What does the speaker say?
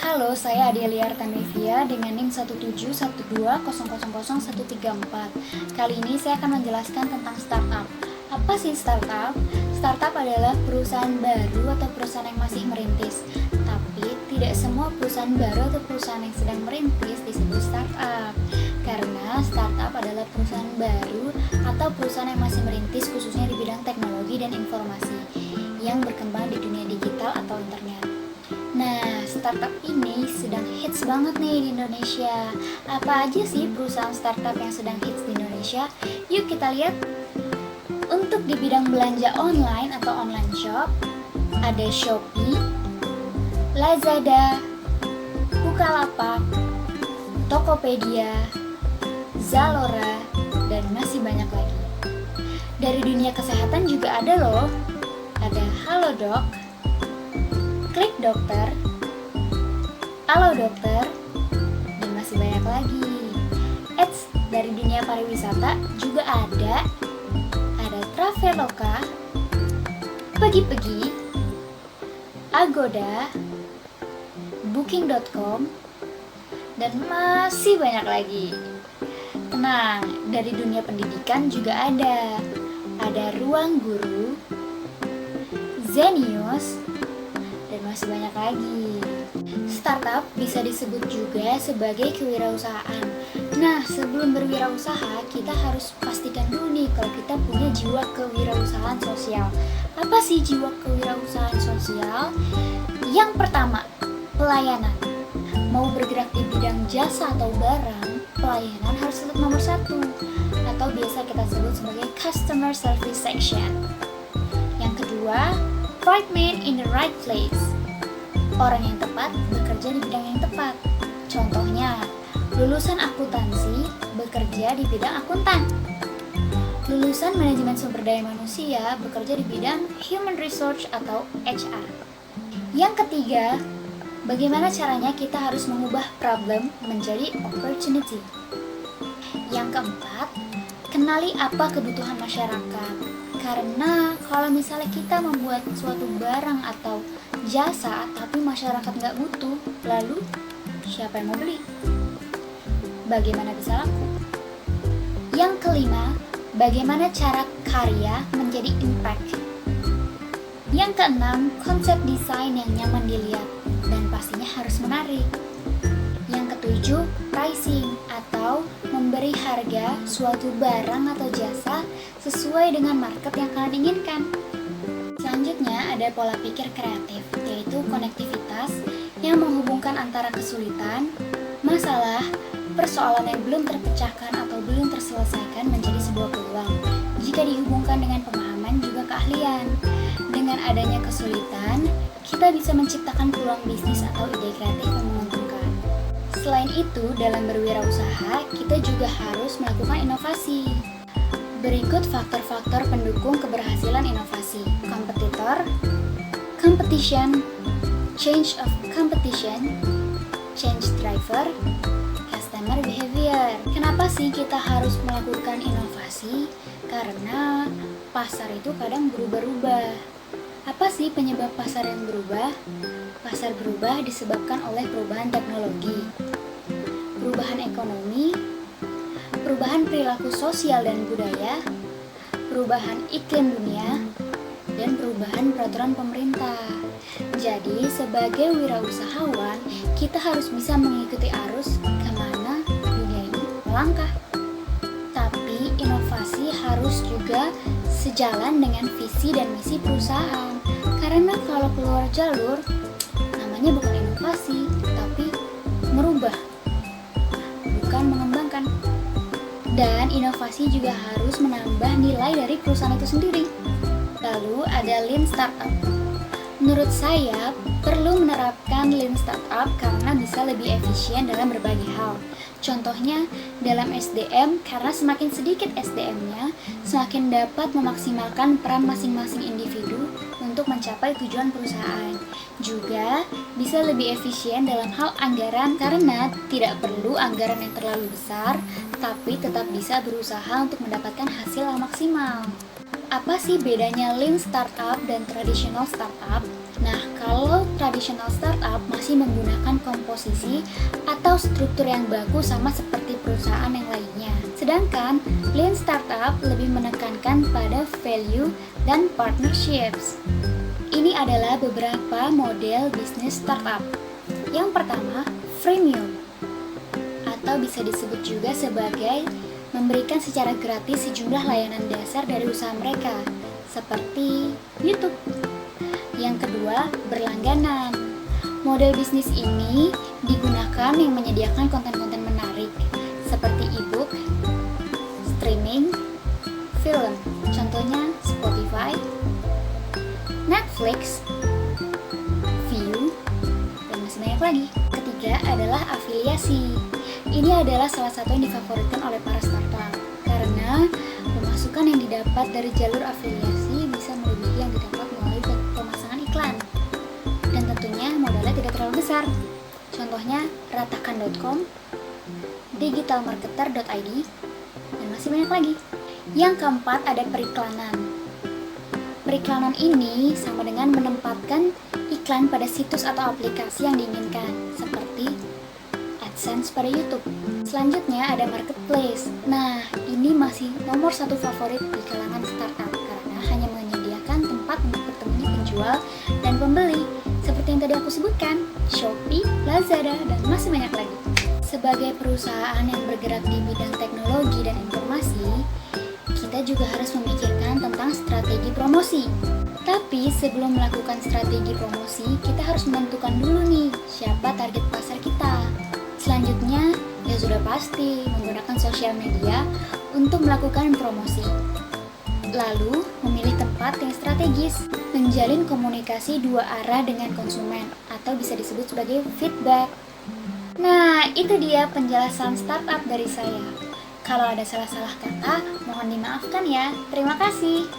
Halo, saya Adelia Artanevia dengan NIM 17120000134. Kali ini saya akan menjelaskan tentang startup. Apa sih startup? Startup adalah perusahaan baru atau perusahaan yang masih merintis. Tapi tidak semua perusahaan baru atau perusahaan yang sedang merintis disebut startup. Karena startup adalah perusahaan baru atau perusahaan yang masih merintis khususnya di bidang teknologi dan informasi yang berkembang di dunia digital atau internet. Nah, startup ini sedang hits banget nih di Indonesia. Apa aja sih perusahaan startup yang sedang hits di Indonesia? Yuk kita lihat. Untuk di bidang belanja online atau online shop, ada Shopee, Lazada, Bukalapak, Tokopedia, Zalora, dan masih banyak lagi. Dari dunia kesehatan juga ada loh. Ada Halodoc, Klik Dokter, Halo Dokter, dan masih banyak lagi. Eits, dari dunia pariwisata juga ada Traveloka, Pegi-Pegi, Agoda, Booking.com, dan masih banyak lagi. Tenang, dari dunia pendidikan juga ada Ruang Guru, Zenius, dan masih banyak lagi. Startup bisa disebut juga sebagai kewirausahaan. Nah, sebelum berwirausaha, kita harus pastikan dulu nih kalau kita punya jiwa kewirausahaan sosial. Apa sih jiwa kewirausahaan sosial? Yang pertama, pelayanan. Mau bergerak di bidang jasa atau barang, pelayanan harus tetap nomor satu, atau biasa kita sebut sebagai customer service section. Yang kedua, right man in the right place. Orang yang tepat bekerja di bidang yang tepat. Contohnya, lulusan akuntansi bekerja di bidang akuntan. Lulusan manajemen sumber daya manusia bekerja di bidang human resource atau HR. Yang ketiga, bagaimana caranya kita harus mengubah problem menjadi opportunity. Yang keempat, kenali apa kebutuhan masyarakat. Karena kalau misalnya kita membuat suatu barang atau jasa tapi masyarakat nggak butuh, lalu siapa yang mau beli? Bagaimana bisa laku? Yang kelima, bagaimana cara karya menjadi impact. Yang keenam, konsep desain yang nyaman dilihat dan pastinya harus menarik. Yang ketujuh, pricing atau memberi harga suatu barang atau jasa sesuai dengan market yang kalian inginkan. Selanjutnya ada pola pikir kreatif, yaitu konektivitas yang menghubungkan antara kesulitan, masalah, persoalan yang belum terpecahkan atau belum terselesaikan menjadi sebuah peluang. Jika dihubungkan dengan pemahaman juga keahlian. Dengan adanya kesulitan, kita bisa menciptakan peluang bisnis atau ide kreatif yang menguntungkan. Selain itu, dalam berwirausaha, kita juga harus melakukan inovasi. Berikut faktor-faktor pendukung keberhasilan inovasi: kompetitor, competition, change of competition, change driver, customer behavior. Kenapa sih kita harus melakukan inovasi? Karena pasar itu kadang berubah-ubah. Apa sih penyebab pasar yang berubah? Pasar berubah disebabkan oleh perubahan teknologi, perubahan ekonomi, perubahan perilaku sosial dan budaya, perubahan iklim dunia, dan perubahan peraturan pemerintah. Jadi, sebagai wirausahawan, kita harus bisa mengikuti arus kemana dunia ini melangkah. Tapi, inovasi harus juga sejalan dengan visi dan misi perusahaan. Karena kalau keluar jalur, namanya bukan inovasi, tapi merubah, bukan mengembangkan. Dan inovasi juga harus menambah nilai dari perusahaan itu sendiri. Lalu ada Lean Startup. Menurut saya, perlu menerapkan Lean Startup karena bisa lebih efisien dalam berbagai hal. Contohnya, dalam SDM, karena semakin sedikit SDM-nya, semakin dapat memaksimalkan peran masing-masing individu untuk mencapai tujuan perusahaan. Juga bisa lebih efisien dalam hal anggaran karena tidak perlu anggaran yang terlalu besar, tapi tetap bisa berusaha untuk mendapatkan hasil yang maksimal. Apa sih bedanya Lean Startup dan traditional startup? Nah, kalau tradisional startup masih menggunakan komposisi atau struktur yang baku sama seperti perusahaan yang lainnya. Sedangkan lean startup lebih menekankan pada value dan partnerships. Ini adalah beberapa model bisnis startup. Yang pertama, freemium, atau bisa disebut juga sebagai memberikan secara gratis sejumlah layanan dasar dari usaha mereka, seperti YouTube. Yang kedua, berlangganan. Model bisnis ini digunakan yang menyediakan konten-konten menarik, seperti e-book, streaming, film, contohnya Spotify, Netflix, View, dan masih banyak lagi. Ketiga adalah afiliasi. Ini adalah salah satu yang difavoritkan oleh para startup karena pemasukan yang didapat dari jalur afiliasi bisa melebihi yang didapat melalui pemasangan iklan. Dan tentunya modalnya tidak terlalu besar. Contohnya ratakan.com, digitalmarketer.id, dan masih banyak lagi. Yang keempat ada periklanan. Periklanan ini sama dengan menempatkan iklan pada situs atau aplikasi yang diinginkan, seperti AdSense pada YouTube. Selanjutnya ada marketplace. Nah, ini masih nomor satu favorit di kalangan startup karena hanya menyediakan tempat untuk bertemunya penjual dan pembeli, seperti yang tadi aku sebutkan, Shopee, Lazada, dan masih banyak lagi. Sebagai perusahaan yang bergerak di bidang teknologi dan informasi, kita juga harus memikirkan tentang strategi promosi. Tapi sebelum melakukan strategi promosi, kita harus menentukan dulu nih siapa target pasar kita. Selanjutnya, ya sudah pasti menggunakan sosial media untuk melakukan promosi. Lalu, memilih tempat yang strategis, menjalin komunikasi dua arah dengan konsumen atau bisa disebut sebagai feedback. Nah, itu dia penjelasan startup dari saya. Kalau ada salah-salah kata, mohon dimaafkan ya. Terima kasih.